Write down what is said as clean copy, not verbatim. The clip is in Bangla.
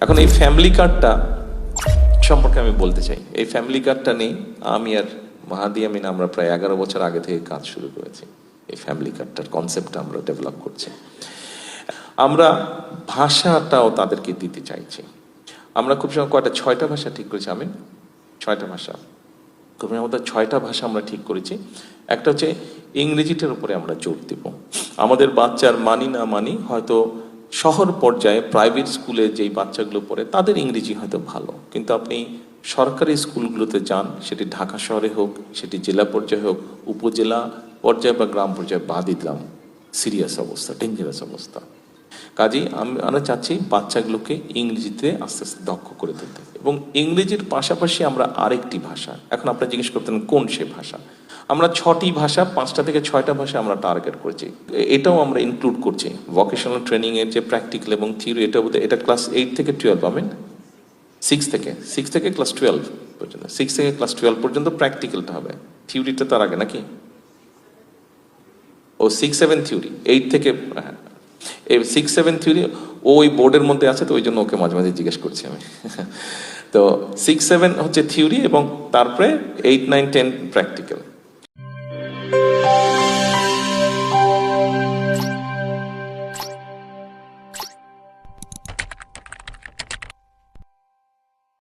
এখন এই ফ্যামিলি কার্ডটা সম্পর্কে আমি বলতে চাই। এই ফ্যামিলি কার্ডটা নেই আমি আর মাহাদি আমিন আমরা প্রায় 11 বছর আগে থেকে কাজ শুরু করেছি। এই ফ্যামিলি কার্ডটার কনসেপ্টটা আমরা ডেভেলপ করছি। আমরা ভাষাটাও তাদেরকে দিতে চাইছি। আমরা খুব সময় কয়টা 6টা ভাষা ঠিক করেছি। আমি 6টা ভাষা খুব আমাদের 6টা ভাষা আমরা ঠিক করেছি। একটা হচ্ছে ইংরেজিটার উপরে আমরা জোর দেব। আমাদের বাচ্চার মানি না মানি হয়তো শহর পর্যায়ে প্রাইভেট স্কুলে যেই বাচ্চাগুলো পড়ে তাদের ইংরেজি হয়তো ভালো, কিন্তু আপনি সরকারি স্কুলগুলোতে যান, সেটি ঢাকা শহরে হোক, সেটি জেলা পর্যায়ে হোক, উপজেলা পর্যায়ে বা গ্রাম পর্যায়ে, বাদই দিলাম, সিরিয়াস অবস্থা, ডেঞ্জারাস অবস্থা। কাজেই আমরা চাচ্ছি বাচ্চাগুলোকে ইংরেজিতে আস্তে আস্তে দক্ষ করে তুলতে, এবং ইংরেজির পাশাপাশি আমরা আরেকটি ভাষা, এখন আপনারা জিজ্ঞেস করতেন কোন সে ভাষা, আমরা 6টি ভাষা, 5টা থেকে 6টা ভাষা আমরা টার্গেট করেছি। এটাও আমরা ইনক্লুড করছি ভোকেশনাল ট্রেনিং এর যে প্র্যাকটিক্যাল এবং থিওরি, এটা ক্লাস 8 থেকে 12 পাবেন, 6 থেকে ক্লাস 12 পর্যন্ত, 6 থেকে ক্লাস 12 পর্যন্ত প্র্যাকটিক্যালটা হবে, থিওরিটা তার আগে নাকি, ও 6-7 থিওরি, 8 থেকে 6-7 থিওরি ওই বোর্ডের মধ্যে আছে, তো ওই জন্য ওকে মাঝে মাঝে জিজ্ঞেস করছি আমি। তো 6-7 হচ্ছে থিওরি এবং তারপরে 8-9-10 প্র্যাকটিক্যাল।